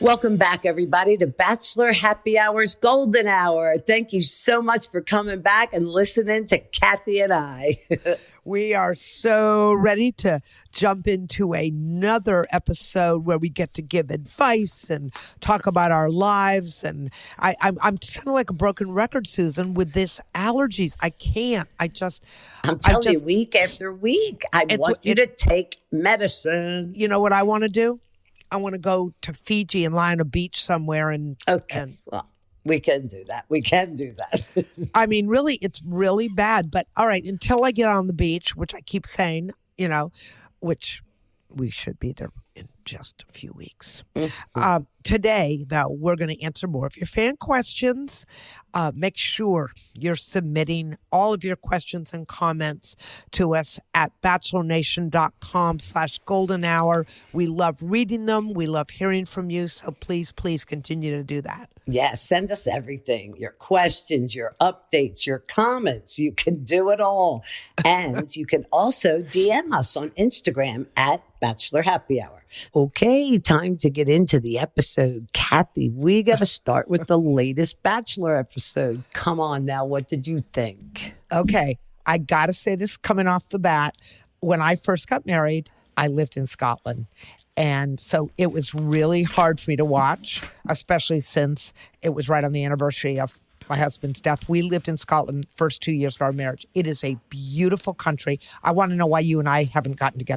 Welcome back, everybody, to Bachelor Happy Hour's Golden Hour. Thank you so much for coming back and listening to Kathy and I. We are so ready to jump into another episode where we get to give advice and talk about our lives. And I'm just kind of like a broken record, Susan, with this allergies. I can't. I'm telling you, week after week, I want you to take medicine. You know what I want to do? I want to go to Fiji and lie on a beach somewhere. Well, we can do that. We can do that. I mean, really, it's really bad. But all right, until I get on the beach, which I keep saying, which we should be there in just a few weeks. Mm-hmm. Today, though, we're going to answer more of your fan questions. Make sure you're submitting all of your questions and comments to us at bachelornation.com/golden hour. We love reading them. We love hearing from you. So please continue to do that. Yes, send us everything. Your questions, your updates, your comments. You can do it all. And you can also DM us on Instagram at Bachelor Happy Hour. Okay, time to get into the episode. Kathy, we got to start with the latest Bachelor episode. Come on now, what did you think? Okay, I got to say this coming off the bat. When I first got married, I lived in Scotland. And so it was really hard for me to watch, especially since it was right on the anniversary of my husband's death. We lived in Scotland the first 2 years of our marriage. It is a beautiful country. I want to know why you and I haven't gotten to go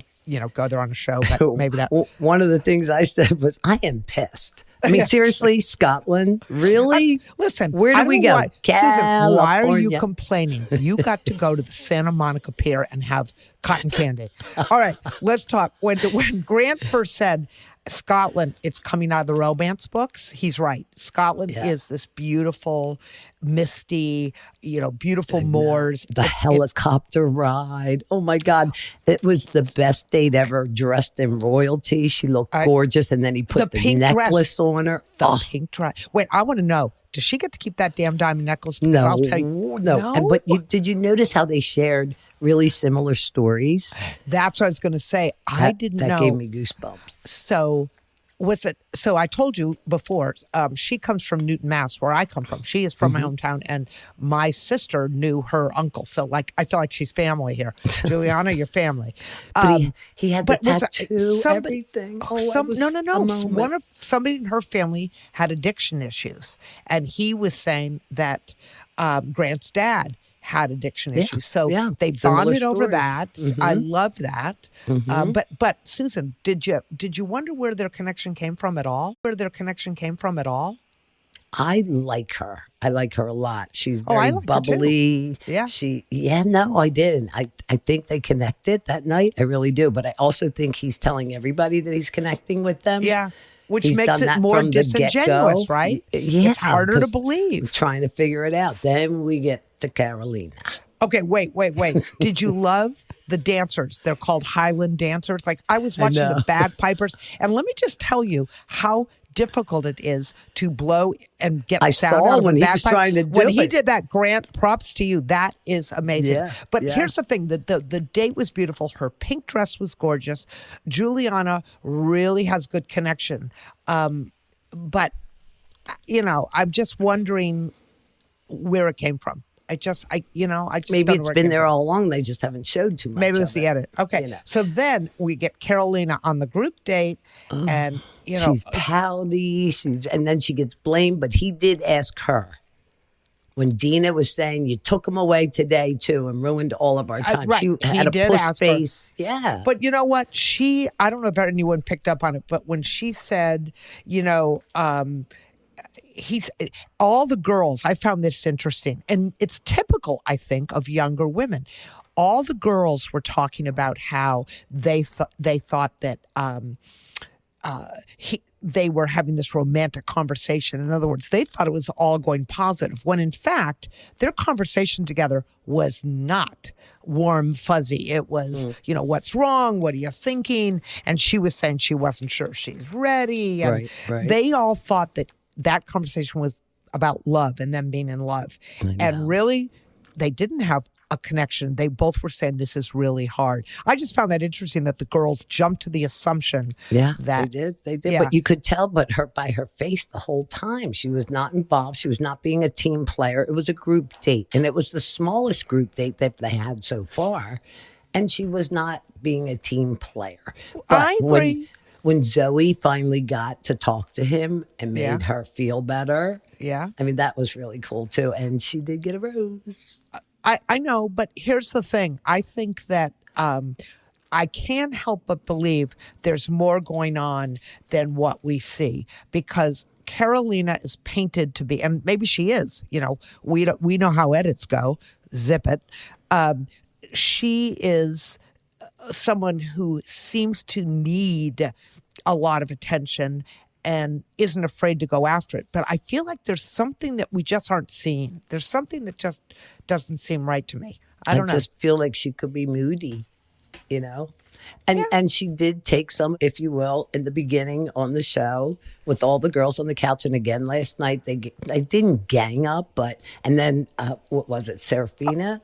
there on a show, but maybe that. One of the things I said was, I am pissed. I mean, seriously, Scotland? Really? Listen, where do we go? Susan, why are you complaining? You got to go to the Santa Monica Pier and have cotton candy. All right, let's talk. When Grant first said Scotland, it's coming out of the romance books, he's right. Scotland is this beautiful, misty, beautiful moors. The helicopter ride. Oh, my God. It was the best date ever. Dressed in royalty. She looked gorgeous. And then he put the pink necklace on her. The pink dress. Wait, I want to know. Does she get to keep that damn diamond necklace? Because I'll tell you. No. But did you notice how they shared really similar stories? That's what I was going to say. I didn't know. That gave me goosebumps. So So I told you before, she comes from Newton, Mass, where I come from. She is from my hometown, and my sister knew her uncle. So, I feel like she's family here. Juliana, your family. But he had the tattoo, everything. Somebody in her family had addiction issues, and he was saying that Grant's dad had addiction issues. So they bonded over that. I love that. But Susan, did you wonder where their connection came from at all? I like her. I like her a lot. She's very bubbly. Yeah. I didn't. I think they connected that night. I really do. But I also think he's telling everybody that he's connecting with them. Yeah. Which makes it more disingenuous, right? Yeah. It's harder to believe. Trying to figure it out. Then we get to Carolina. Okay, wait. Did you love the dancers? They're called Highland dancers. I was watching the bagpipers, and let me just tell you how difficult it is to blow and get sound out of a bagpipe. When he did that, Grant, props to you. That is amazing. Yeah, but here's the thing. The date was beautiful. Her pink dress was gorgeous. Juliana really has good connection. But, I'm just wondering where it came from. Maybe it's been there all along. They just haven't showed too much. Maybe it's the edit. Okay. So then we get Carolina on the group date, and she's pouty. And then she gets blamed. But he did ask her when Dina was saying, "You took him away today too and ruined all of our time." Right. She had a puss face. Yeah. But you know what? I don't know if anyone picked up on it, but when she said, all the girls, I found this interesting, and it's typical, I think, of younger women. All the girls were talking about how they thought that they were having this romantic conversation. In other words, they thought it was all going positive, when in fact, their conversation together was not warm, fuzzy. It was, what's wrong? What are you thinking? And she was saying she wasn't sure she's ready. And right. They all thought that conversation was about love and them being in love. And really, they didn't have a connection. They both were saying this is really hard. I just found that interesting that the girls jumped to the assumption Yeah, that they did. Yeah. But you could tell, but by her face the whole time, she was not involved. She was not being a team player. It was a group date, and it was the smallest group date that they had so far. And she was not being a team player. But I agree. When Zoe finally got to talk to him and made her feel better, Yeah. I mean, that was really cool too. And she did get a rose. I know, but here's the thing. I think that I can't help but believe there's more going on than what we see, because Carolina is painted to be, and maybe she is, we know how edits go, zip it. She is someone who seems to need a lot of attention and isn't afraid to go after it. But I feel like there's something that we just aren't seeing. There's something that just doesn't seem right to me. I don't know. just feel like she could be moody, And she did take some, if you will, in the beginning on the show with all the girls on the couch. And again, last night, they didn't gang up, and then, what was it, Serafina?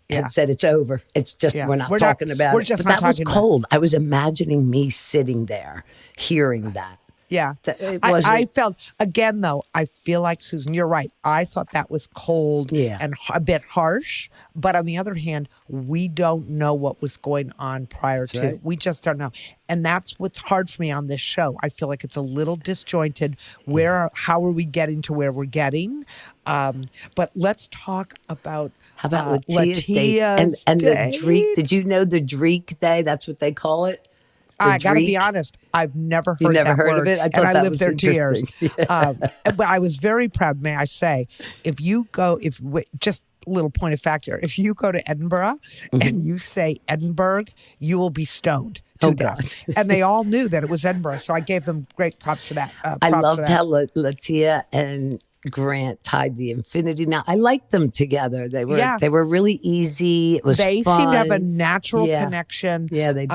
And said, it's over. It's just, we're not talking about it. Just but not that was talking cold. I was imagining me sitting there, hearing that. Yeah. It I felt, again, though, I feel like, Susan, you're right. I thought that was cold and a bit harsh. But on the other hand, we don't know what was going on prior to. Right. We just don't know. And that's what's hard for me on this show. I feel like it's a little disjointed. How are we getting to where we're getting? But let's talk about how about Latia's day and the Dreek. Did you know the Dreek Day? That's what they call it. I got to be honest, I've never heard that heard word. of it? I thought and I that lived was there 2 years. Yeah. But I was very proud, may I say, just a little point of fact here, if you go to Edinburgh and you say Edinburgh, you will be stoned to death. And they all knew that it was Edinburgh, so I gave them great props for that. I loved how Latia and Grant tied the infinity. Now I liked them together. They were really easy. It was They fun. seemed to have a natural connection. Yeah, they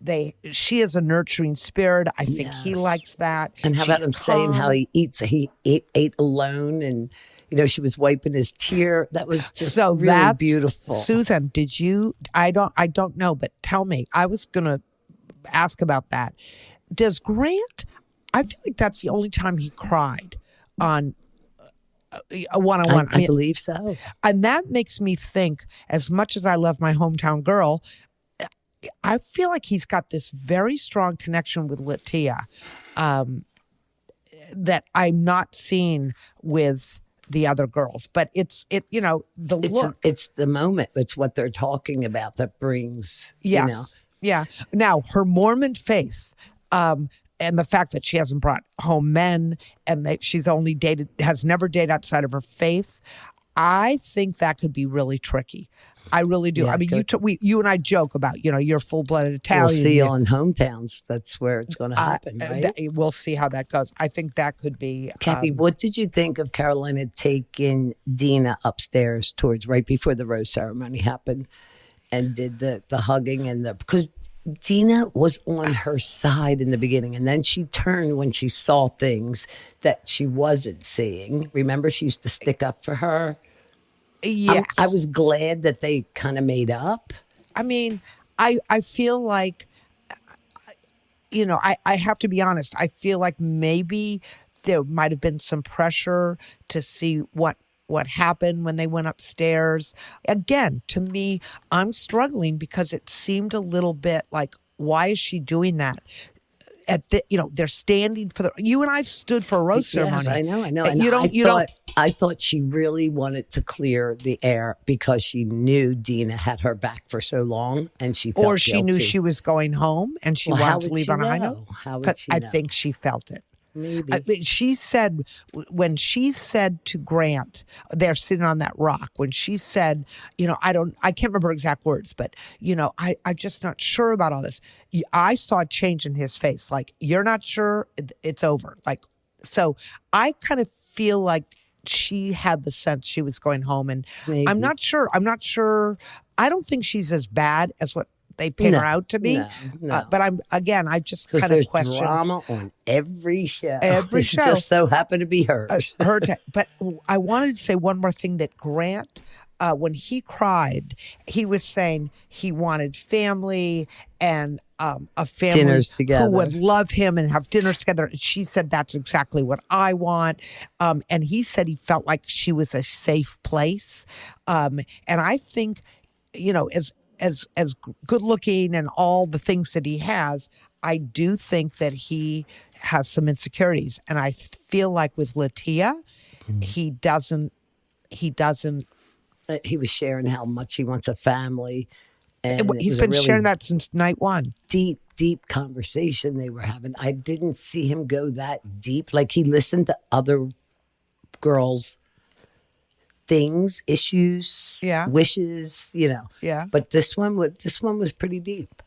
did. She is a nurturing spirit. I think he likes that. And how about him saying how he ate alone, and she was wiping his tear. That was just really beautiful. Susan, did you? I don't know, but tell me. I was gonna ask about that. Does Grant? I feel like that's the only time he cried on a one-on-one. I believe so. And that makes me think, as much as I love my hometown girl, I feel like he's got this very strong connection with Latia that I'm not seeing with the other girls. But it's look. It's the moment. It's what they're talking about that brings, Yes. Yeah. Now, her Mormon faith, and the fact that she hasn't brought home men and that she's has never dated outside of her faith, I think that could be really tricky. I really do. Yeah, I mean, you and I joke about, you're full-blooded Italian. We'll see on Hometowns. That's where it's going to happen, right? We'll see how that goes. I think that could be. Kathy, what did you think of Carolina taking Dina upstairs towards right before the rose ceremony happened and did the hugging because Dina was on her side in the beginning, and then she turned when she saw things that she wasn't seeing. Remember, she used to stick up for her? Yes. I was glad that they kind of made up. I mean, I feel like, I have to be honest. I feel like maybe there might have been some pressure to see what happened when they went upstairs. Again, to me, I'm struggling because it seemed a little bit like, why is she doing that? They're standing for you and I stood for a rose ceremony. Yes, I know. And I thought she really wanted to clear the air because she knew Dina had her back for so long, and she felt she knew she was going home and she wanted to leave on a high note. How would she know? I think she felt it. Maybe. She said, when she said to Grant, they're sitting on that rock, when she said, I can't remember exact words, but, I'm just not sure about all this. I saw a change in his face. Like, you're not sure, it's over. Like, so I kind of feel like she had the sense she was going home, and Maybe. I'm not sure. I don't think she's as bad as what they paint her out to be. No. But I just kind of question. Drama on every show. Every show. It just so happened to be hers. But I wanted to say one more thing that Grant when he cried, he was saying he wanted family and a family Dinners together. who would love him and have dinners together. And she said, that's exactly what I want. And he said he felt like she was a safe place. And I think, as good looking and all the things that he has, I do think that he has some insecurities. And I feel like with Latia, he doesn't. He was sharing how much he wants a family. And He's been sharing that since night one. Deep conversation they were having. I didn't see him go that deep. Like he listened to other girls' things, issues, wishes, Yeah. But this one was pretty deep.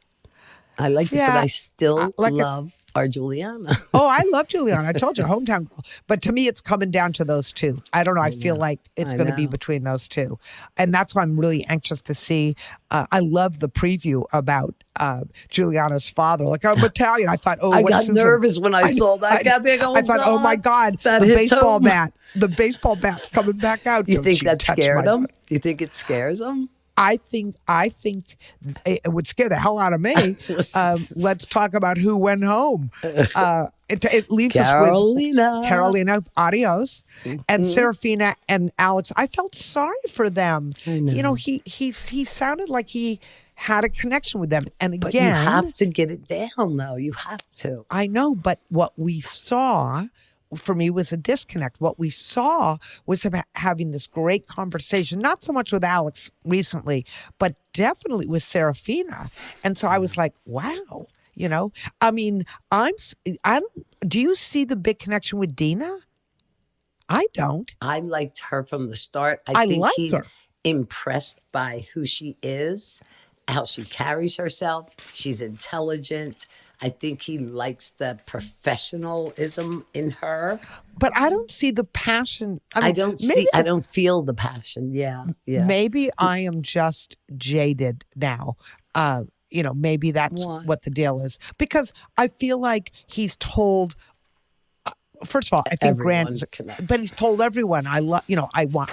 I liked it, Yeah. but I still like it. love our Juliana. Oh, I love Juliana. I told you, hometown girl. But to me, it's coming down to those two. I don't know. I feel like it's going to be between those two. And that's why I'm really anxious to see. I love the preview about Juliana's father. Like, I'm Italian. I thought, I got nervous when I saw that. I thought, oh my God, the baseball bat. The baseball bat's coming back out. You think that scared him? Do you think it scares him? I think it would scare the hell out of me. Let's talk about who went home. It leaves us with Carolina, adios, and Serafina and Alex. I felt sorry for them. He sounded like he had a connection with them. And again, but you have to get it down, though. You have to. I know, but what we saw for me was a disconnect. What we saw was about having this great conversation, not so much with Alex recently, but definitely with Serafina. And so I was like, wow, I mean, do you see the big connection with Dina? I don't. I liked her from the start. I think like he's her. impressed by who she is, how she carries herself. She's intelligent. I think he likes the professionalism in her. But I don't see the passion. I don't feel the passion. Yeah. Maybe I am just jaded now. Maybe that's what the deal is. Because I feel like he's told, first of all, I think Grant, but he's told everyone, I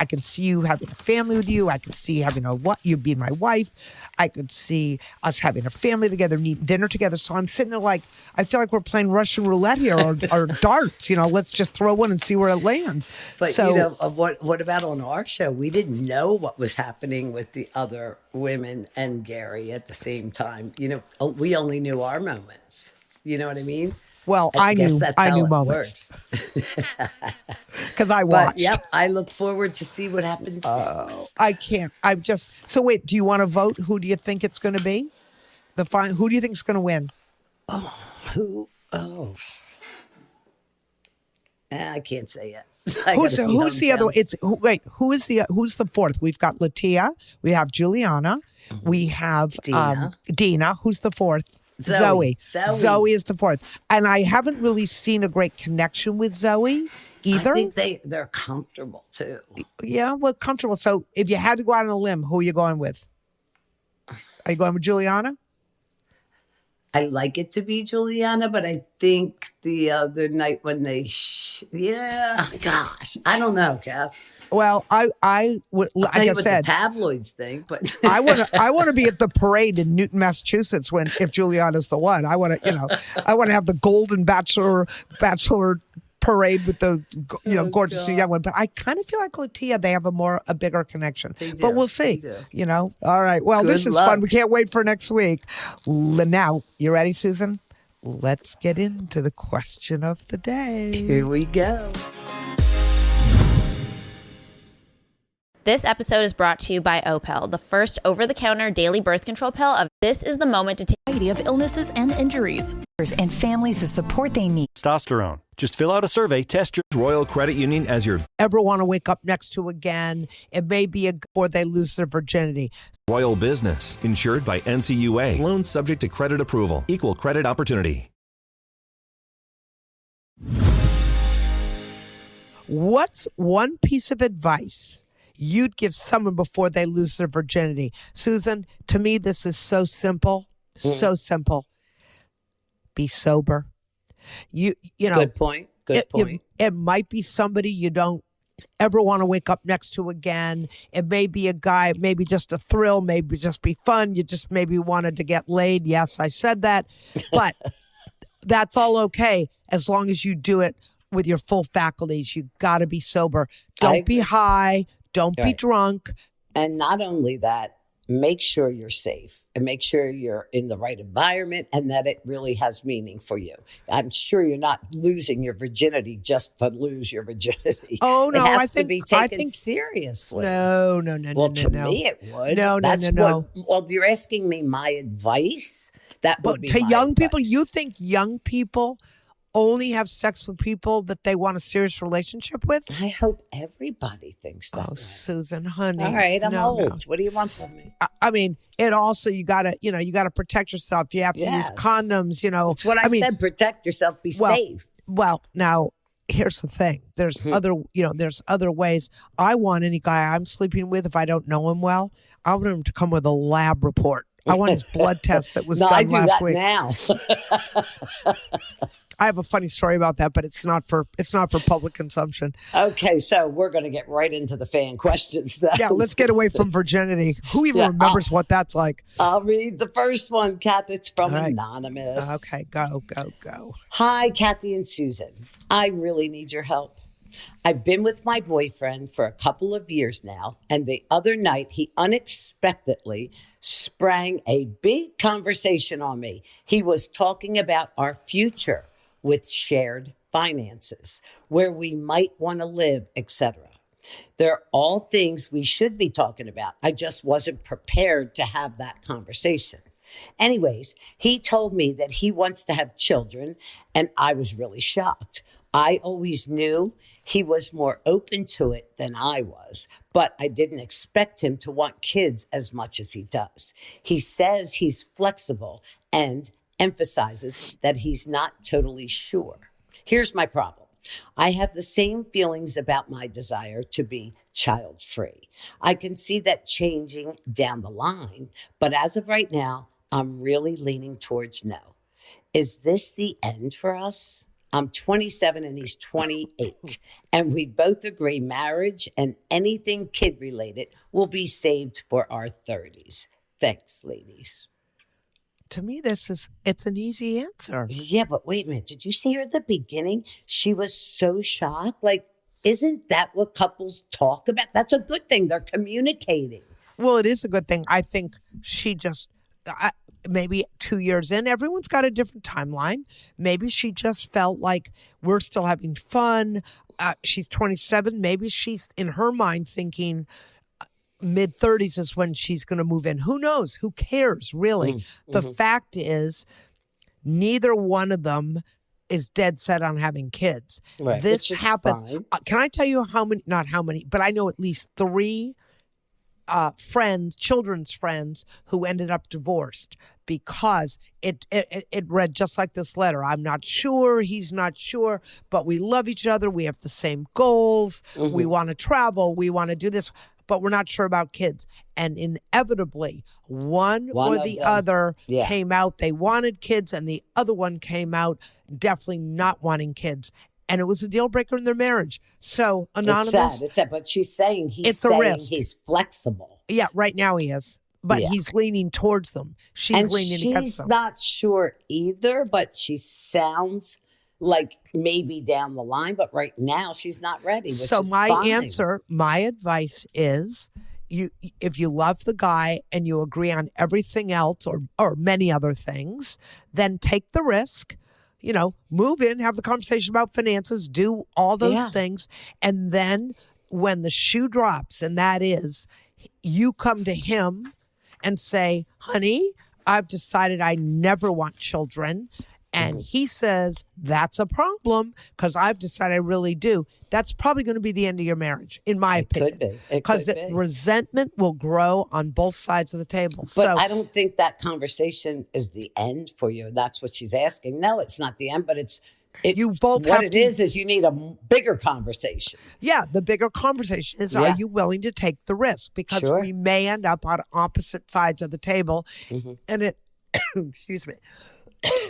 can see you having a family with you. I can see having you being my wife. I could see us having a family together, eating dinner together. So I'm sitting there like, I feel like we're playing Russian roulette here or darts. Let's just throw one and see where it lands. But what about on our show? We didn't know what was happening with the other women and Gary at the same time. We only knew our moments. You know what I mean? Well, I knew moments because I watched. But, yep, I look forward to see what happens. I can't. So wait. Do you want to vote? Who do you think it's going to be? Who do you think is going to win? I can't say it. Who's the other? Who's the fourth? We've got Latia. We have Juliana. We have Dina. Who's the fourth? Zoe. Zoe is the fourth. And I haven't really seen a great connection with Zoe either. I think they're comfortable too. Yeah, well, comfortable. So if you had to go out on a limb, who are you going with? Are you going with Juliana? I like it to be Juliana, but I think the other night when they, gosh, I don't know, Kath. Well, I would, like I said, the tabloids think, but I want to be at the parade in Newton, Massachusetts if Juliana's the one. I want to have the golden bachelor parade with the gorgeous young one. But I kind of feel like Latia, they have a bigger connection. But we'll see. All right. Well, this is fun. We can't wait for next week. Now, you ready, Susan? Let's get into the question of the day. Here we go. This episode is brought to you by Opill, the first over-the-counter daily birth control pill. This is the moment to take a variety of illnesses and injuries, and families the support they need. Testosterone. Just fill out a survey, test your Royal Credit Union as your ever want to wake up next to again. It may be before they lose their virginity. Royal Business, insured by NCUA. Loans subject to credit approval. Equal credit opportunity. What's one piece of advice you'd give someone before they lose their virginity? Susan, to me, this is so simple. So simple. Be sober. You know. Good point. Good point. It might be somebody you don't ever want to wake up next to again. It may be a guy, maybe just a thrill, maybe just be fun. You just maybe wanted to get laid. Yes, I said that. But that's all okay as long as you do it with your full faculties. You got to be sober. Don't be high. Don't be drunk. And not only that, make sure you're safe and make sure you're in the right environment and that it really has meaning for you. I'm sure you're not losing your virginity just to lose your virginity. Oh, no. It has I to be taken seriously. No. Well, to me, it would. No. Well, you're asking me my advice? That would be to my young people, advice. you think young people only have sex with people that they want a serious relationship with? I hope everybody thinks that. Oh, Susan, honey. All right, I'm old. No. What do you want from me? I mean, it also, you gotta protect yourself. You have to use condoms, That's what I said. Protect yourself. Be safe. Well, now, here's the thing. There's there's other ways. I want any guy I'm sleeping with, if I don't know him well, I want him to come with a lab report. I want his blood test that was done last week. No, I do that now. I have a funny story about that, but it's not for public consumption. Okay, so we're going to get right into the fan questions then. Yeah, let's get away from virginity. Who even remembers what that's like? I'll read the first one, Kath. It's from Anonymous. Okay, go. Hi, Kathy and Susan. I really need your help. I've been with my boyfriend for a couple of years now, and the other night he unexpectedly sprang a big conversation on me. He was talking about our future with shared finances, where we might want to live, etc. They're all things we should be talking about. I just wasn't prepared to have that conversation. Anyways, he told me that he wants to have children, and I was really shocked. I always knew he was more open to it than I was, but I didn't expect him to want kids as much as he does. He says he's flexible and emphasizes that he's not totally sure. Here's my problem. I have the same feelings about my desire to be child-free. I can see that changing down the line, but as of right now, I'm really leaning towards no. Is this the end for us? I'm 27 and he's 28, and we both agree marriage and anything kid-related will be saved for our 30s. Thanks, ladies. To me, it's an easy answer. Yeah, but wait a minute. Did you see her at the beginning? She was so shocked. Like, isn't that what couples talk about? That's a good thing. They're communicating. Well, it is a good thing. I think she just, maybe 2 years in, everyone's got a different timeline. Maybe she just felt like we're still having fun. She's 27. Maybe she's in her mind thinking mid-30s is when she's going to move in. Who knows? Who cares, really? The fact is, neither one of them is dead set on having kids. Right. This happens. Can I tell you how many, not how many, but I know at least 3 children's friends who ended up divorced because it read just like this letter. I'm not sure, he's not sure, but we love each other. We have the same goals. We want to travel. We want to do this, but we're not sure about kids. And inevitably, one or the other came out. They wanted kids, and the other one came out definitely not wanting kids. And it was a deal breaker in their marriage. So Anonymous. It's sad. But she's saying he's he's flexible. Yeah, right now he is. But he's leaning towards them. She's leaning against them. She's not sure either, but she sounds like maybe down the line. But right now she's not ready. Which so is my fine. answer, my advice is, if you love the guy and you agree on everything else or many other things, then take the risk. Move in, have the conversation about finances, do all those things. And then when the shoe drops, and that is, you come to him and say, honey, I've decided I never want children. And he says, that's a problem because I've decided I really do. That's probably going to be the end of your marriage, in my opinion. Could be. Because resentment will grow on both sides of the table. But I don't think that conversation is the end for you. That's what she's asking. No, it's not the end, but you both what it is you need a bigger conversation. Yeah, the bigger conversation is, are you willing to take the risk? Because we may end up on opposite sides of the table. And it, excuse me.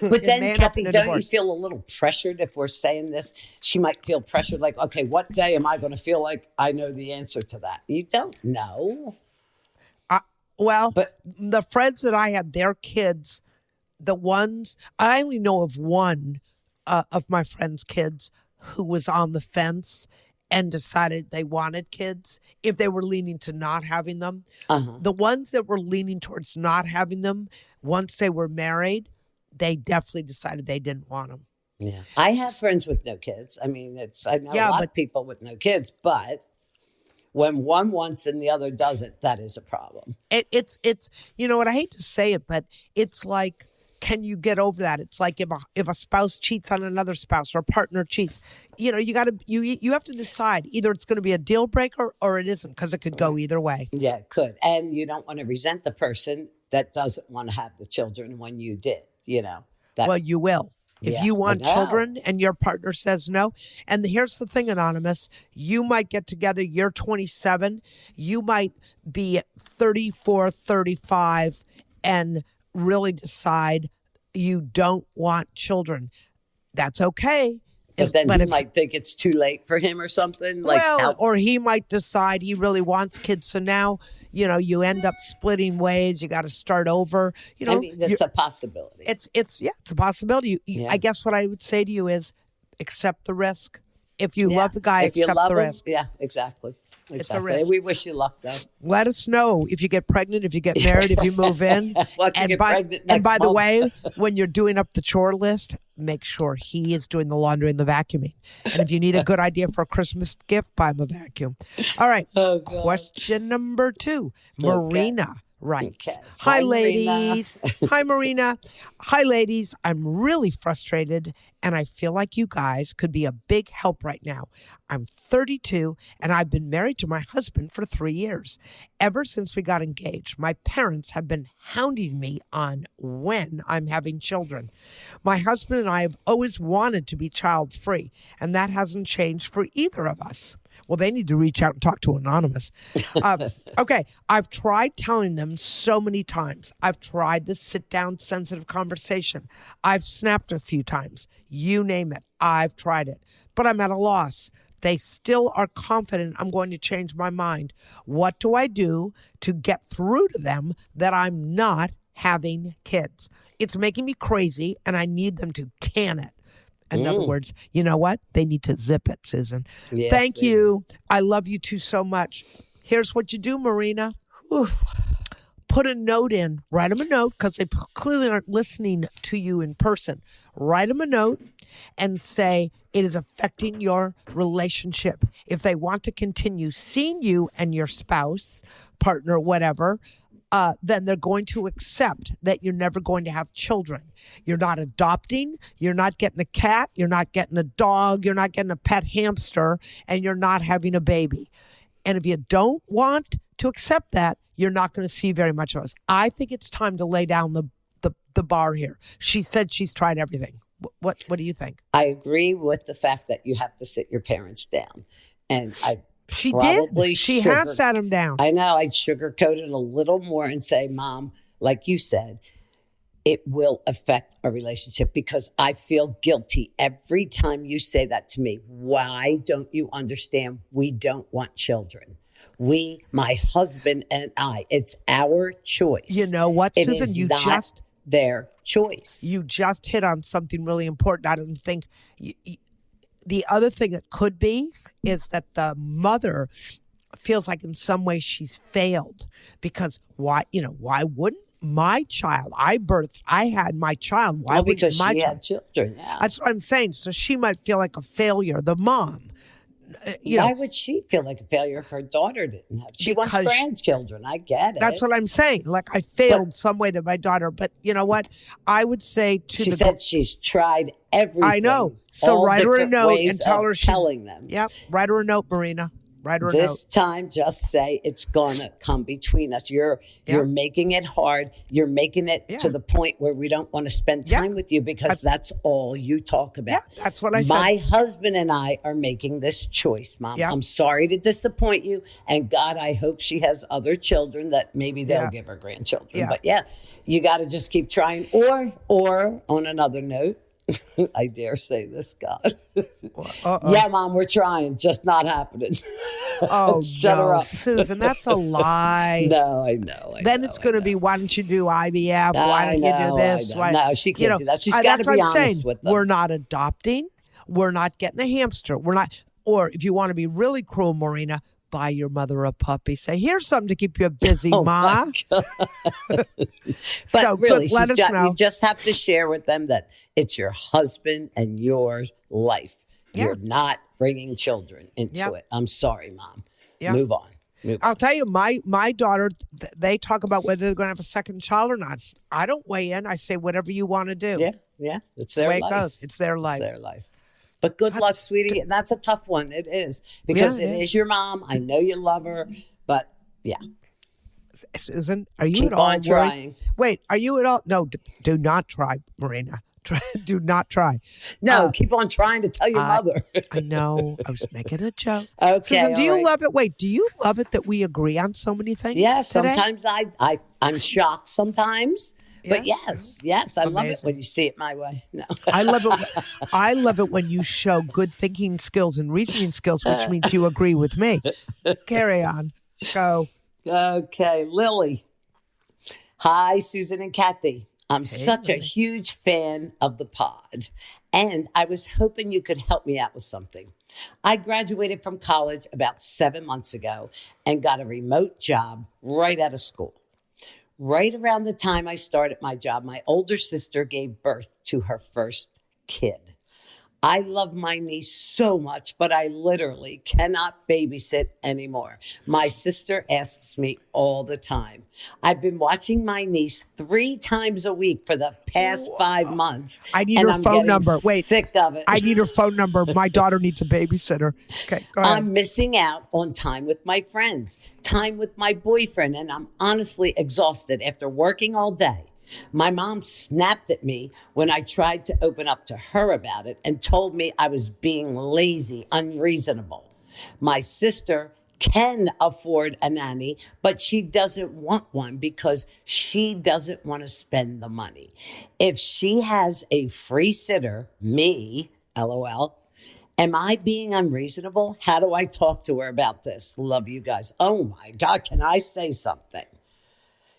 But It then, may end up Kathy, in a don't you divorce. feel a little pressured if we're saying this? She might feel pressured, like, okay, what day am I going to feel like I know the answer to that? You don't know. Well, But- the friends that I had, their kids, the ones, I only know of one of my friends' kids who was on the fence and decided they wanted kids if they were leaning to not having them. The ones that were leaning towards not having them, once they were married, they definitely decided they didn't want them. Yeah. I have friends with no kids. I mean, I know Yeah, a lot but- of people with no kids, but when one wants and the other doesn't, that is a problem. It's you know what, I hate to say it, but it's like, can you get over that? It's like if a spouse cheats on another spouse or a partner cheats, you know, you have to decide either it's going to be a deal breaker or it isn't, because it could go either way. Yeah, it could. And you don't want to resent the person that doesn't want to have the children when you did, you know. That, Well, you will. If Yeah, you I want know. children and your partner says no. And here's the thing, Anonymous, you might get together, you're 27, you might be 34, 35, and really decide you don't want children. That's okay. but then he if- might think it's too late for him or something. Like, well, or he might decide he really wants kids. So now, you know, you end up splitting ways. You got to start over. You know, I mean, it's a possibility. it's a possibility. Yeah. I guess what I would say to you is accept the risk. If you Yeah. love the guy, If you accept love the him, risk. Yeah, exactly. It's a Exactly. risk. We wish you luck, though. Let us know if you get pregnant, if you get married, if you move in. Once you get pregnant and next by the month. way, when you're doing up the chore list, make sure he is doing the laundry and the vacuuming. And if you need a good idea for a Christmas gift, buy him a vacuum. All right. Oh, God. Question number 2. Marina writes, Okay. Hi, Hi, Marina." ladies. Hi, Marina. Hi, ladies. I'm really frustrated and I feel like you guys could be a big help right now. I'm 32 and I've been married to my husband for 3 years. Ever since we got engaged, my parents have been hounding me on when I'm having children. My husband and I have always wanted to be child free, and that hasn't changed for either of us. Well, they need to reach out and talk to Anonymous. Okay, I've tried telling them so many times. I've tried the sit-down, sensitive conversation. I've snapped a few times. You name it. I've tried it. But I'm at a loss. They still are confident I'm going to change my mind. What do I do to get through to them that I'm not having kids? It's making me crazy, and I need them to can it. In other words, you know what? They need to zip it, Susan. Yes, Thank they you. I love you two so much. Here's what you do, Marina. Put a note in. Write them a note, because they clearly aren't listening to you in person. Write them a note and say it is affecting your relationship. If they want to continue seeing you and your spouse, partner, whatever, then they're going to accept that you're never going to have children. You're not adopting. You're not getting a cat. You're not getting a dog. You're not getting a pet hamster. And you're not having a baby. And if you don't want to accept that, you're not going to see very much of us. I think it's time to lay down the bar here. She said she's tried everything. What do you think? I agree with the fact that you have to sit your parents down. And She probably did. She has sugar- sat him down. I know I'd sugarcoat it a little more and say, Mom, like you said, it will affect our relationship because I feel guilty every time you say that to me. Why don't you understand? We don't want children. My husband and I, it's our choice. You know what, It Susan? is You not just their choice. you just hit on something really important. I don't think the other thing it could be is that the mother feels like in some way she's failed because why wouldn't my child? I had my child. Why Well, wouldn't because my she child? had children. Yeah. That's what I'm saying. So she might feel like a failure, the mom. Why would she feel like a failure if her daughter didn't have? She wants Because grandchildren. I get it. That's what I'm saying. Like I failed some way that my daughter, but you know what? I would say to She the said she's tried everything. I know. So all write her a different note ways and tell of her she's telling them. Yep. Write her a note, Marina. Write her a This note. time, just say it's gonna come between us. You're making it hard. You're making it to the point where we don't want to spend time with you because that's all you talk about. Yeah, that's what I said. My husband and I are making this choice, Mom. Yeah. I'm sorry to disappoint you, and God, I hope she has other children that maybe they'll give her grandchildren. Yeah. But you got to just keep trying. Or on another note, I dare say this, God. Yeah, Mom, we're trying, just not happening. Oh, Shut her no, up. Susan, that's a lie. No, I know. Then it's going to be, why don't you do IVF? Why don't you do this? I know. No, she can't do that. She's got to that's what be I'm honest saying. with them. We're not adopting. We're not getting a hamster. We're not. Or if you want to be really cruel, Marina, buy your mother a puppy. Say, here's something to keep you busy, Oh, Ma. my God. But So, really, let us know. you just have to share with them that it's your husband and your life. Yeah. You're not bringing children into it. I'm sorry, Mom. Yeah. Move on. I'll tell you, my daughter, they talk about whether they're going to have a second child or not. I don't weigh in. I say whatever you want to do. Yeah. It's the their way life. it goes. It's their life. It's their life. But good luck, sweetie. And that's a tough one. It is. Because it is your mom. I know you love her. But Susan, are you keep at all on worried? trying. Wait, are you at all? No, do not try, Marina. Do not try. No, keep on trying to tell your mother. I know. I was making a joke. Okay, Susan, do all you right. love it? Wait, do you love it that we agree on so many things? Yeah, today? sometimes I'm shocked sometimes. But yes, I love it Amazing. when you see it my way. No. I love it. I love it when you show good thinking skills and reasoning skills, which means you agree with me. Carry on. Go. Okay, Lily. Hi, Susan and Kathy. I'm such a huge fan of the pod, and I was hoping you could help me out with something. I graduated from college about 7 months ago and got a remote job right out of school. Right around the time I started my job, my older sister gave birth to her first kid. I love my niece so much, but I literally cannot babysit anymore. My sister asks me all the time. I've been watching my niece 3 times a week for the past 5 months. I need and her I'm phone getting number. Wait. sick of it. I need her phone number. My daughter needs a babysitter. Okay, go ahead. I'm missing out on time with my friends, time with my boyfriend, and I'm honestly exhausted after working all day. My mom snapped at me when I tried to open up to her about it and told me I was being lazy, unreasonable. My sister can afford a nanny, but she doesn't want one because she doesn't want to spend the money. If she has a free sitter, me, LOL, am I being unreasonable? How do I talk to her about this? Love you guys. Oh my God, can I say something?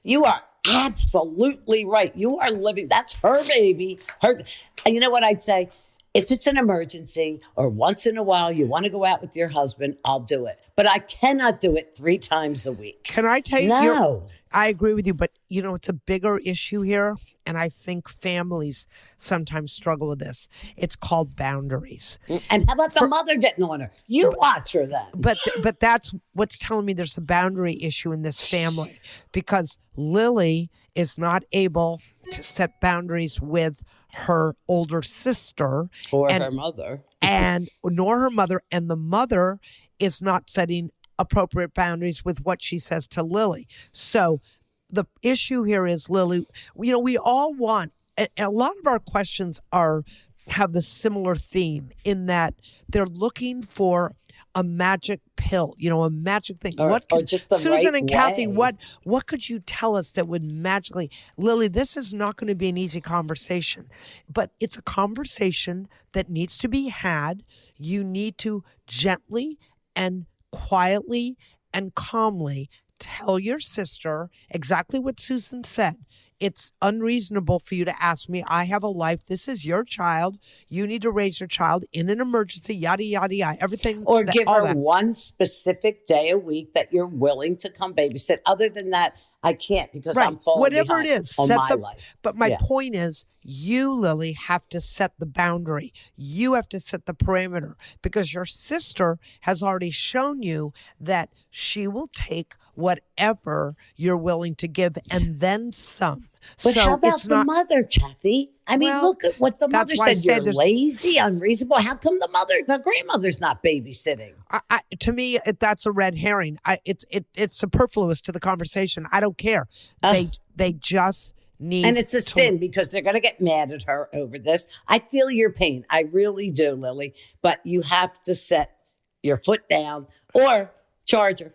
You are absolutely right. You are living, that's her baby. And you know what I'd say? If it's an emergency or once in a while you want to go out with your husband, I'll do it. But I cannot do it 3 times a week. Can I tell you? No. I agree with you, but it's a bigger issue here, and I think families sometimes struggle with this. It's called boundaries. And how about the mother getting on her? You watch her then. But that's what's telling me there's a boundary issue in this family because Lily is not able to set boundaries with her older sister Or her mother. and nor her mother, and the mother is not setting appropriate boundaries with what she says to Lily. So the issue here is, Lily, we all want, and a lot of our questions have the similar theme in that they're looking for a magic pill, a magic thing. Or just the Susan right and Kathy, way. what could you tell us that would magically, Lily, this is not going to be an easy conversation, but it's a conversation that needs to be had. You need to gently and quietly and calmly tell your sister exactly what Susan said. It's unreasonable for you to ask me. I have a life. This is your child. You need to raise your child in an emergency, yada, yada, yada, everything. Or give all her that. one specific day a week that you're willing to come babysit. Other than that, I can't because I'm falling Whatever behind it is, on set my the, life. But my point is, you, Lily, have to set the boundary. You have to set the parameter because your sister has already shown you that she will take whatever you're willing to give and then some. But so how about it's the not, mother, Kathy? I mean, Well, look at what the that's mother why I said. say You're there's- lazy, unreasonable. How come the grandmother's not babysitting? to me, that's a red herring. It's superfluous to the conversation. I don't care. They just need, And it's a sin because they're going to get mad at her over this. I feel your pain. I really do, Lily. But you have to set your foot down or charge her.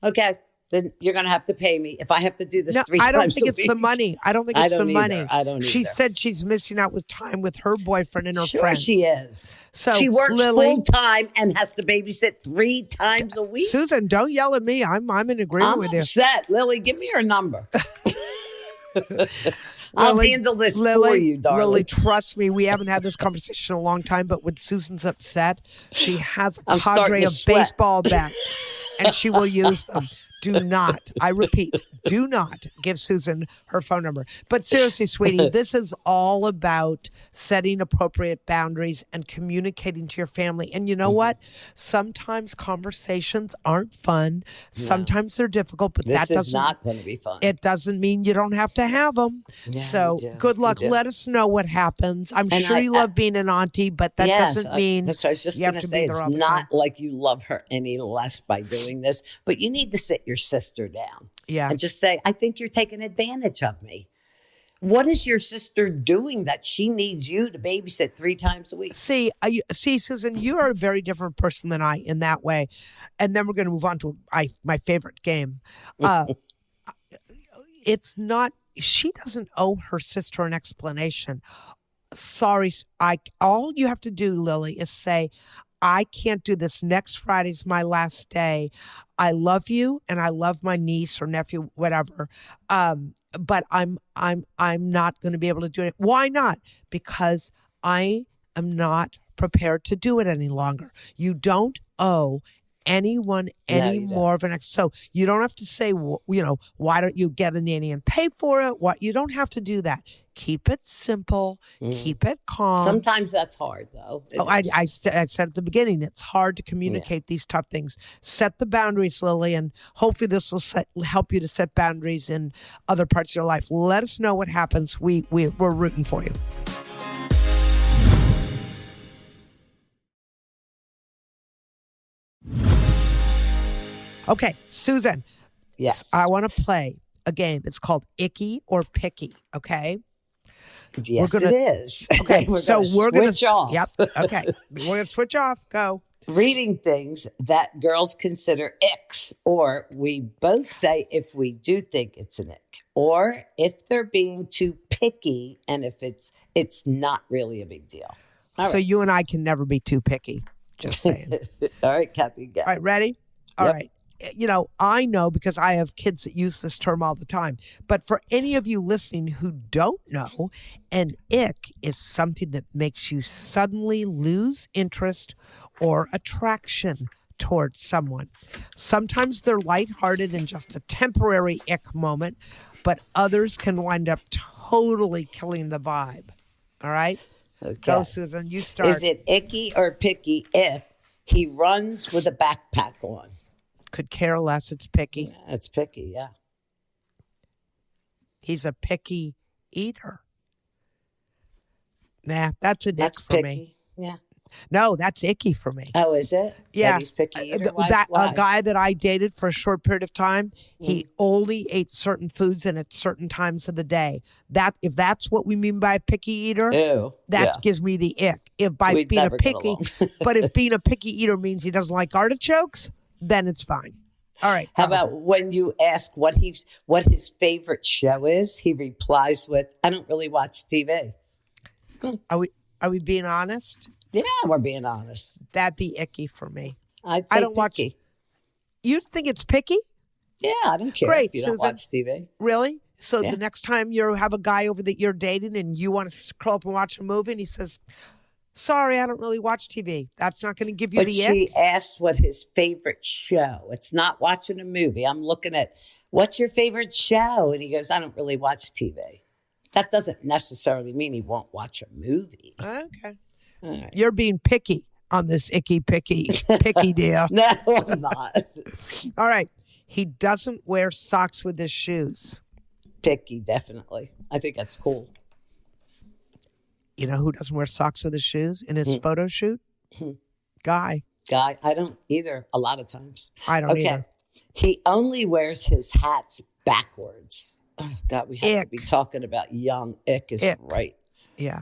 Okay. Then you're going to have to pay me if I have to do this No, 3 times I don't think a it's week. the money. I don't think it's the don't money. either. I don't She either. said she's missing out with time with her boyfriend and her Sure friends. she is. So, she works Lily- full time and has to babysit 3 times a week. Susan, don't yell at me. I'm in agreement I'm with you. upset. Lily, give me her number. I'll Lily- handle this Lily, for you, darling. Lily, trust me, we haven't had this conversation in a long time, but when Susan's upset, she has a I'm starting cadre to of sweat. baseball bats, and she will use them. Do not, I repeat, do not give Susan her phone number. But seriously, sweetie, this is all about setting appropriate boundaries and communicating to your family. And you know what? Sometimes conversations aren't fun. Sometimes they're difficult, but This that is doesn't not going to be fun. it doesn't mean you don't have to have them. Yeah, So you do. good luck. You do. Let us know what happens. I'm And sure I- you love being an auntie, but that Yes, doesn't mean that's what I was just you have going to to be say. there It's all the not time. like you love her any less by doing this, but you need to sit your sister down Yeah. and just say, I think you're taking advantage of me. What is your sister doing that she needs you to babysit 3 times a week? See, Susan, you are a very different person than I in that way. And then we're going to move on to my favorite game. It's not. She doesn't owe her sister an explanation. Sorry, all you have to do, Lily, is say, I can't do this. Next Friday's my last day. I love you and I love my niece or nephew, whatever. But I'm not going to be able to do it. Why not? Because I am not prepared to do it any longer. You don't owe anyone any you don't. more of an so you don't have to say, why don't you get a nanny and pay for it? What you don't have to do that. Keep it simple. Keep it calm. Sometimes that's hard, though. It Oh, is. I said at the beginning, it's hard to communicate these tough things. Set the boundaries, Lily, and hopefully this will help you to set boundaries in other parts of your life. Let us know what happens. We're rooting for you. Okay, Susan. Yes. I want to play a game. It's called Icky or Picky. Okay. Yes, gonna- it is. Okay. so we're gonna switch off. Yep. Okay. We're gonna switch off. Go. Reading things that girls consider icks, or we both say if we do think it's an ick, or if they're being too picky, and if it's not really a big deal. All So right. you and I can never be too picky. Just saying. All right, Kathy, go. All right, ready? All Yep. right. I know because I have kids that use this term all the time. But for any of you listening who don't know, an ick is something that makes you suddenly lose interest or attraction towards someone. Sometimes they're lighthearted and just a temporary ick moment, but others can wind up totally killing the vibe. All right? Okay. Go, Susan. You start. Is it icky or picky if he runs with a backpack on? Could care less. It's picky. Yeah, it's picky, yeah. He's a picky eater. Nah, that's a dick That's for picky. me. Yeah. No, that's icky for me. Oh, is it? Yeah. That he's picky eater? A guy that I dated for a short period of time, he only ate certain foods and at certain times of the day. If that's what we mean by a picky eater, Ew. that yeah. gives me the ick. If by We'd being a never get picky, along. but if being a picky eater means he doesn't like artichokes, then it's fine. All right. How about when you ask what his favorite show is, he replies with, I don't really watch TV. Are we being honest? Yeah, we're being honest. That'd be icky for me. I'd say I don't watch. picky. You think it's picky? Yeah, I don't care Great, if you don't Susan. watch TV. Really? So Yeah. the next time you have a guy over that you're dating and you want to curl up and watch a movie and he says, sorry, I don't really watch TV. That's not going to give you But the she ick? asked what his favorite show. It's not watching a movie. I'm looking at, what's your favorite show? And he goes, I don't really watch TV. That doesn't necessarily mean he won't watch a movie. Okay. All right. You're being picky on this icky picky deal. No, I'm not. All right. He doesn't wear socks with his shoes. Picky, definitely. I think that's cool. You know who doesn't wear socks with his shoes in his photo shoot? Guy. Guy, I don't either a lot of times. I don't either. He only wears his hats backwards. Oh, God, we have Ick. to be talking about young. Ick is Ick. right. Yeah.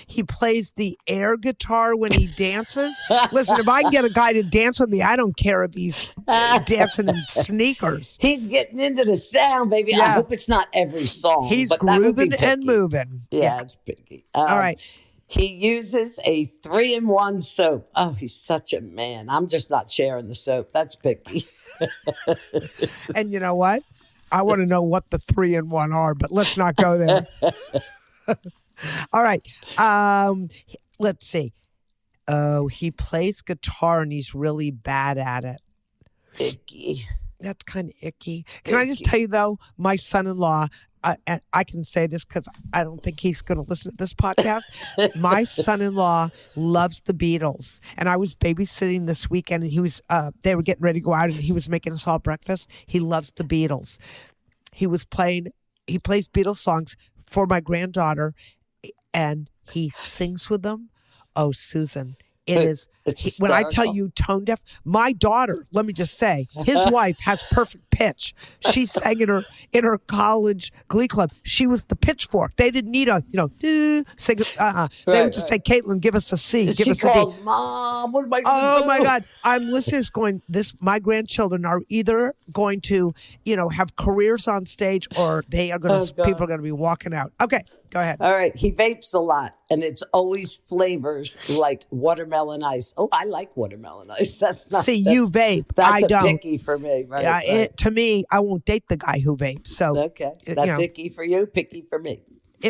He plays the air guitar when he dances. Listen, if I can get a guy to dance with me, I don't care if he's dancing in sneakers. He's getting into the sound, baby. I Yeah. hope it's not every song. He's but that would be grooving and picky. moving. Yeah, it's picky. All right. He uses a 3-in-1 soap. Oh, he's such a man. I'm just not sharing the soap. That's picky. And you know what? I want to know what the 3-in-1 are, but let's not go there. All right. Let's see. Oh, he plays guitar and he's really bad at it. Icky. That's kind of icky. Can I just tell you, though, my son-in-law, and I can say this because I don't think he's going to listen to this podcast. My son-in-law loves the Beatles. And I was babysitting this weekend and he was, they were getting ready to go out and he was making us all breakfast. He loves the Beatles. He plays Beatles songs for my granddaughter and he sings with them. Oh, Susan. It is, It's when I tell hysterical. you tone deaf, my daughter, let me just say, his wife has perfect pitch. She sang in her college glee club. She was the pitchfork. They didn't need a, sing. They would just say, Caitlin, give us a C, give She us a D. called, Mom, what am I going to Oh do? my God. I'm listening to this going, my grandchildren are either going to, have careers on stage or they are going to, God. people are going to be walking out. Okay, go ahead. All right. He vapes a lot, and it's always flavors like watermelon ice. Oh, I like watermelon ice. That's not. See, you vape. That's I a don't. picky for me, right? Yeah, right. to me, I won't date the guy who vapes. So Okay. you That's know. icky for you, picky for me.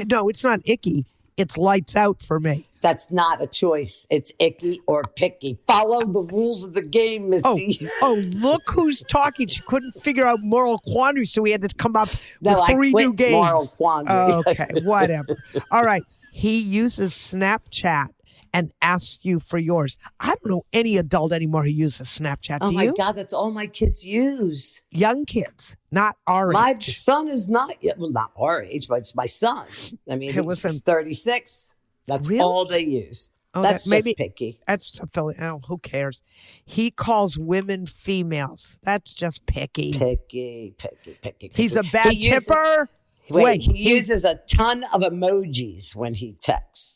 No, it's not icky. It's lights out for me. That's not a choice. It's icky or picky. Follow the rules of the game, Missy. Look who's talking. She couldn't figure out moral quandary, so we had to come up No, with I 3 quit new games. moral quandary. Okay, whatever. All right. He uses Snapchat and asks you for yours. I don't know any adult anymore who uses Snapchat. Oh Do my you? God, that's all my kids use. Young kids, not our My age. son is not yet, well, not our age, but it's my son. I mean, Hey, he's listen. 36. That's Really? all they use. Oh, That's that- just maybe- picky. That's a Philly. Oh, who cares? He calls women females. That's just picky. Picky. He's a bad He uses- tipper. Wait, he he's- uses a ton of emojis when he texts.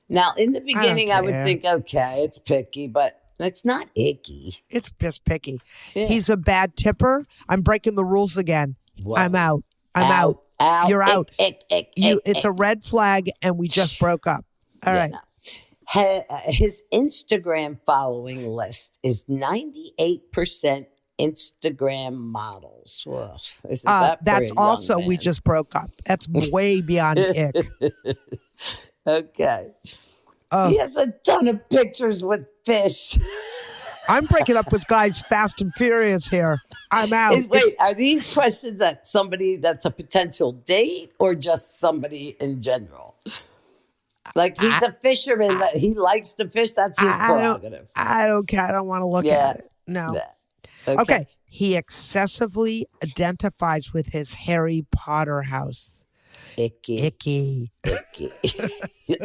Now, in the beginning, I would care. think, okay, it's picky, but it's not icky. It's just picky. Yeah. He's a bad tipper. I'm breaking the rules again. Whoa. I'm out. I'm out. You're out. Ick, It's a red flag, and we just broke up. All right. His Instagram following list is 98% Instagram models. Well, isn't that for That's a young also we man? just broke up. That's way beyond ick. Okay. Oh. He has a ton of pictures with fish. I'm breaking up with guys fast and furious here. I'm out. Wait, are these questions that somebody that's a potential date or just somebody in general? Like he's a fisherman that he likes to fish. That's his prerogative. I don't care. I don't want to look at it. No. Yeah. Okay. He excessively identifies with his Harry Potter house. Icky. Icky.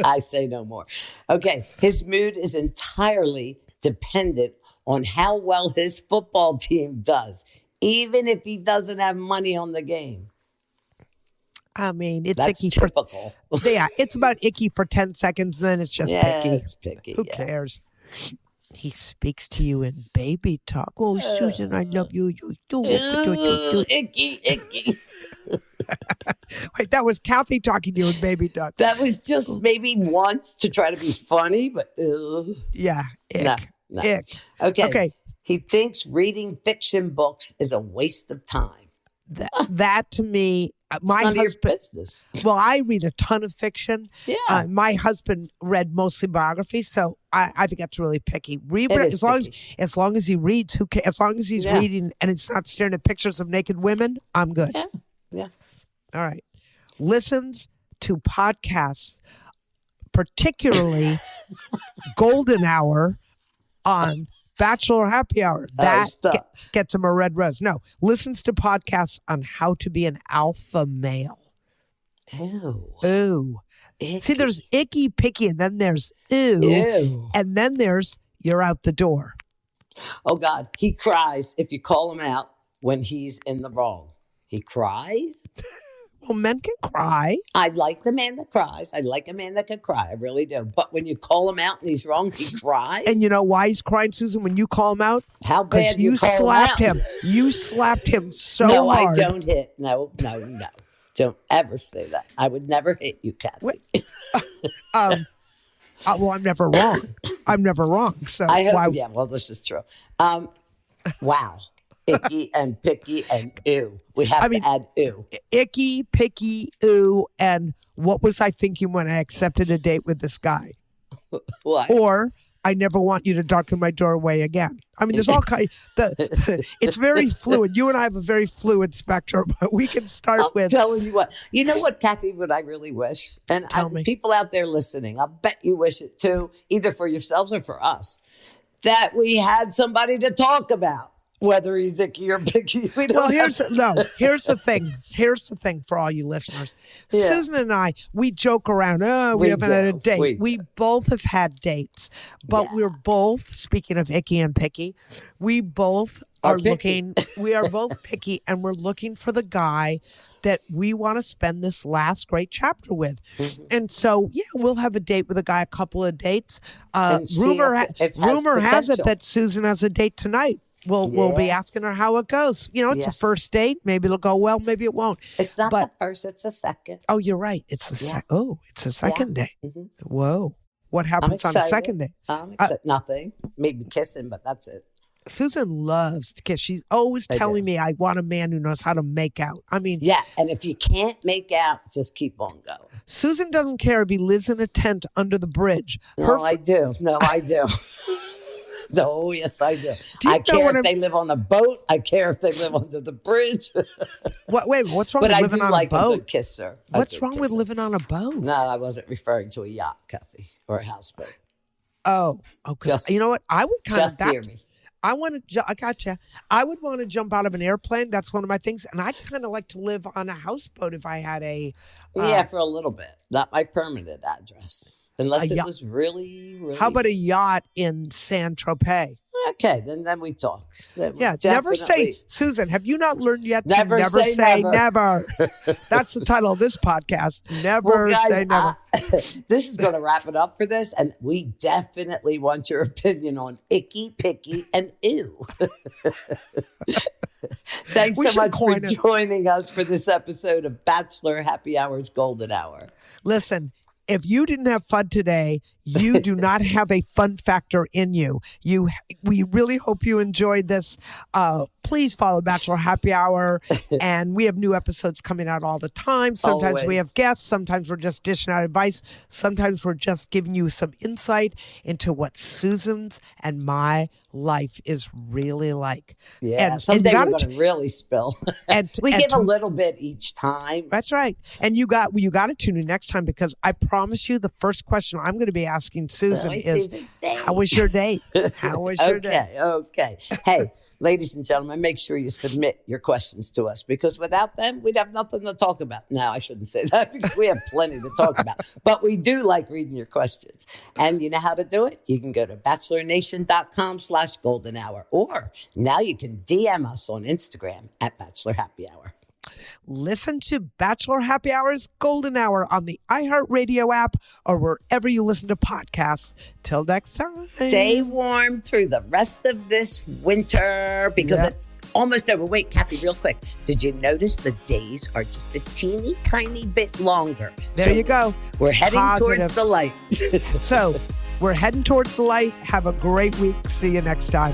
I say no more. Okay. His mood is entirely dependent on how well his football team does, even if he doesn't have money on the game. I mean, it's That's icky for typical. yeah. It's about icky for 10 seconds, then it's just Yeah, picky. it's picky. Who yeah. cares? He speaks to you in baby talk. Oh, Susan, I love you. You do. Icky. Wait, that was Kathy talking to you in baby talk. That was just maybe once to try to be funny, but Yeah. Ick. No. Ick. Okay. He thinks reading fiction books is a waste of time. That to me, my None of your husband. business. Well, I read a ton of fiction. Yeah. My husband read mostly biographies, so I think that's really picky. It is As long as he reads, who cares? As long as he's reading and it's not staring at pictures of naked women, I'm good. Yeah. All right. Listens to podcasts, particularly Golden Hour on Bachelor Happy Hour. That stop. gets him a red rose. No, listens to podcasts on how to be an alpha male. Ew. Ooh. Icky. See, there's icky, picky, and then there's ew. Ew. And then there's you're out the door. Oh, God. He cries if you call him out when he's in the wrong. He cries? Well, men can cry. I like the man that cries. I like a man that can cry. I really do. But when you call him out and he's wrong, he cries? And you know why he's crying, Susan, when you call him out? How Because bad you call slapped him? him. You slapped him so No, hard. I don't hit. No. Don't ever say that. I would never hit you, Kathy. Well, I'm never wrong. I'm never wrong. So I hope, why? yeah, well, this is true. Wow. Icky and picky and ew. We have to add ew. Icky, picky, ooh, and what was I thinking when I accepted a date with this guy? What? Or I never want you to darken my doorway again. I mean, there's all kind. It's very fluid. You and I have a very fluid spectrum, but we can start I'm with. telling you what. You know what, Kathy, what I really wish? And Tell me. people out there listening, I bet you wish it too, either for yourselves or for us, that we had somebody to talk about, whether he's icky or picky. We don't Well, have here's the thing. Here's the thing for all you listeners. Yeah. Susan and I, we joke around. Oh, we haven't had a do. date. We We both have had dates, but Yeah. we're both, speaking of icky and picky, we both Are are picky. looking, we are both picky, and we're looking for the guy that we want to spend this last great chapter with. Mm-hmm. And so, yeah, we'll have a date with a guy, a couple of dates. And see Rumor if it has rumor has it potential. that Susan has a date tonight. We'll be Yes. asking her how it goes. You know, it's a Yes. first date. Maybe it'll go well. Maybe it won't. It's not but- the first, it's the second. Oh, you're right. It's the Yeah. it's the second date. Mhm. Whoa. What I'm happens on the excited. second date? Nothing. Maybe kissing, but that's it. Susan loves to kiss. She's always I telling do. me I want a man who knows how to make out. I mean, Yeah, and if you can't make out, just keep on going. Susan doesn't care if he lives in a tent under the bridge. No, I do. No, I do. No, yes, I do. Do you I know care what if I'm- they live on a boat. I care if they live under the bridge. What's wrong But with I living do on like a a boat? good kisser. What's wrong with living on a boat? No, I wasn't referring to a yacht, Kathy, or a houseboat. Oh, because Just- you know what? I would kind Just of hear me. I want to. I gotcha. I would want to jump out of an airplane. That's one of my things, and I'd kind of like to live on a houseboat if I had a. Yeah, for a little bit. Not my permanent address. Unless A it yacht. was really, really. How about a yacht in San Tropez? Okay, then we talk. Then we Yeah, never say, definitely- Susan, have you not learned yet Never to never say say never. never? That's the title of this podcast. Never Well, guys, say never. this is going to wrap it up for this, and we definitely want your opinion on icky, picky, and ew. Thanks We so should much for coin it. joining us for this episode of Bachelor Happy Hour's Golden Hour. Listen, if you didn't have fun today, you do not have a fun factor in you. We really hope you enjoyed this. Please follow Bachelor Happy Hour, and we have new episodes coming out all the time. Sometimes we Always. have guests. Sometimes we're just dishing out advice. Sometimes we're just giving you some insight into what Susan's and my life is really like. Yeah, and someday you we're gotta going to really spill. and- we and give a to- little bit each time. That's right. And you got to tune in next time, because I promise you the first question I'm going to be asking Susan is, how was your date? How was your day? Okay. Hey, ladies and gentlemen, make sure you submit your questions to us, because without them, we'd have nothing to talk about. No, I shouldn't say that, because we have plenty to talk about. But we do like reading your questions. And you know how to do it? You can go to bachelornation.com/golden hour, or now you can DM us on Instagram at Bachelor Happy Hour. Listen to Bachelor Happy Hour's Golden Hour on the iHeartRadio app or wherever you listen to podcasts. Till next time. Stay warm through the rest of this winter, because Yep. it's almost over. Wait, Kathy, real quick. Did you notice the days are just a teeny tiny bit longer? There So you go. We're heading towards Positive. the light. So we're heading towards the light. Have a great week. See you next time.